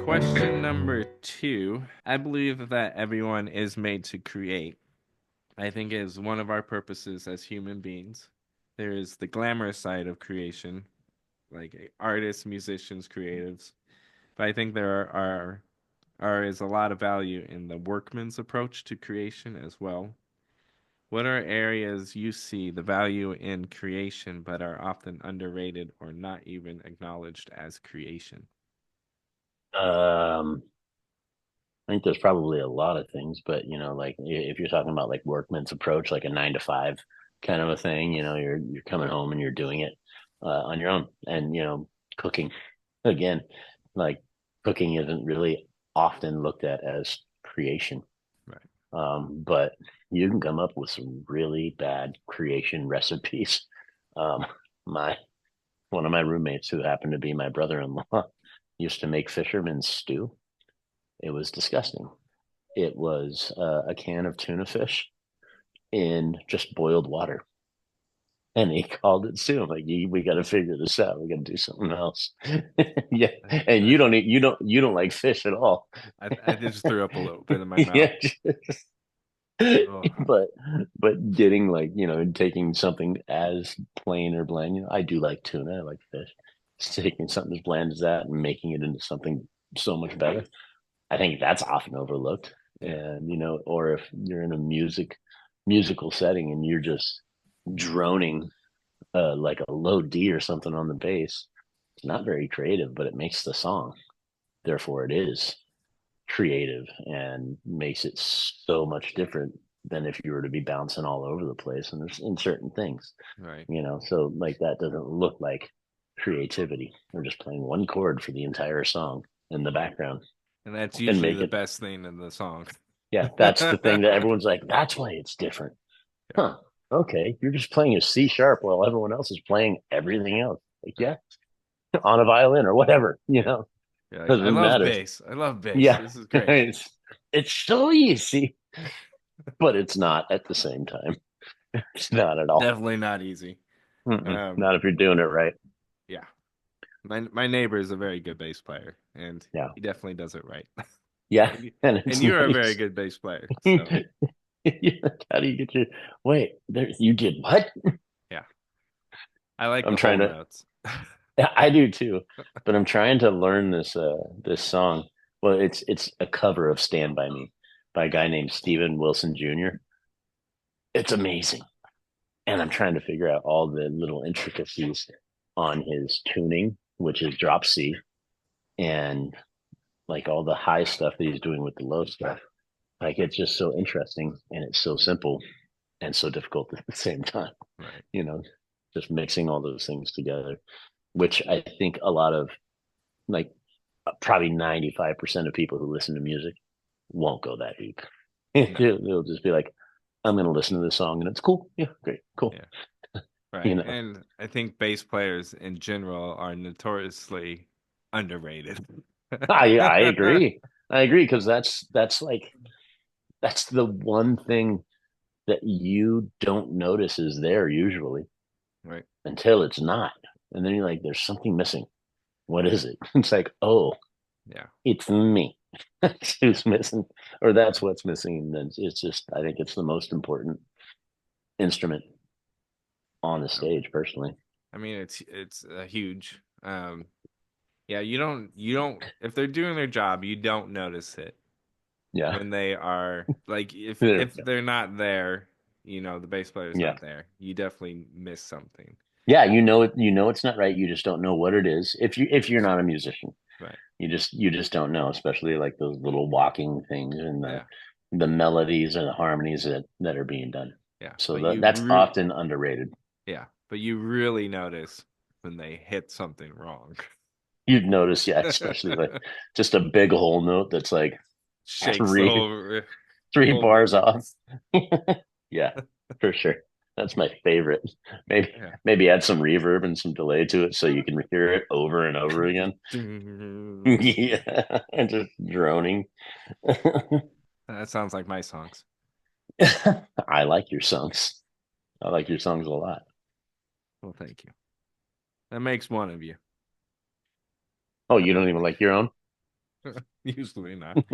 question number two. I believe that everyone is made to create. I think it is one of our purposes as human beings. There is the glamorous side of creation, like artists, musicians, creatives. But I think there is a lot of value in the workman's approach to creation as well. What are areas you see the value in creation but are often underrated or not even acknowledged as creation? Um, I think there's probably a lot of things, but like if you're talking about like workman's approach, like a 9 to 5 kind of a thing, you're coming home and you're doing it on your own, and cooking again, like cooking isn't really often looked at as creation, Right. but you can come up with some really bad creation recipes. Um, my One of my roommates, who happened to be my brother-in-law, used to make fisherman's stew. It was disgusting. It was a can of tuna fish in just boiled water. And he called it stew. I'm like, we got to figure this out. We got to do something else. Yeah, and I, you don't like fish at all. I just threw up a little bit in my mouth. Yeah, Oh, but getting like taking something as plain or bland. I do like tuna. I like fish. Just taking something as bland as that and making it into something so much better. I think that's often overlooked. yeah. And or if you're in a musical setting and you're just droning like a low D or something on the bass, it's not very creative, but it makes the song. Therefore, it is creative and makes it so much different than if you were to be bouncing all over the place and there's in certain things. Right. So like that doesn't look like creativity. We're just playing one chord for the entire song in the background And that's and usually make the it. best thing in the song. Yeah, that's the thing that everyone's like, that's why it's different. Yeah. Huh. Okay. You're just playing a C sharp while everyone else is playing everything else. Like, Yeah. yeah, on a violin or whatever, You're like, I doesn't love matter. bass. I love bass. Yeah. This is great. It's so easy, but it's not at the same time. It's I, not at all. definitely not easy. Um, Not if you're doing it right. yeah. My neighbor is a very good bass player, and Yeah. he definitely does it right. Yeah. And And and it's you're a very nice. good bass player, so How do you get your, wait, there, you did what? yeah. I like I'm the trying whole to, notes. I do too, but I'm trying to learn this song. Well, it's a cover of "Stand by Me" by a guy named Steven Wilson Jr. It's amazing, and I'm trying to figure out all the little intricacies on his tuning, which is drop C, and like all the high stuff that he's doing with the low stuff. Like it's just so interesting, and it's so simple and so difficult at the same time. Right. You know, just mixing all those things together, which I think a lot of like probably 95% of people who listen to music won't go that deep. No. They'll just be like, I'm going to listen to this song and it's cool. Yeah, great, cool. Yeah. Right. You know, And I think bass players in general are notoriously underrated. I agree. I agree because that's like that's the one thing that you don't notice is there usually Right. until it's not, and then you're like, there's something missing. What is it? It's like, oh, Yeah. it's me. That's who's missing, or that's what's missing. And then it's just, I think it's the most important instrument on the Um, stage, personally. I mean, it's a huge. Yeah. You don't if they're doing their job, you don't notice it Yeah. when they are like Yeah. if they're not there. The bass player's Yeah. not there. You definitely miss something. Yeah. It's not right. You just don't know what it is. If you're not a musician, Right. you just don't know, especially like those little walking things and the Yeah. the melodies or the harmonies that are being done. Yeah. So But you that's re often underrated. yeah. But you really notice when they hit something wrong. You'd notice, yeah, especially like just a big whole note that's like Shakes the three the three whole bars beat. off. Yeah, for sure. That's my favorite. Maybe Yeah. maybe add some reverb and some delay to it so you can hear it over and over again. Yeah, and just droning. That sounds like my songs. I like your songs. I like your songs a lot. Well, thank you. That makes one of you. Oh, Uh, you don't even like your own? Usually not.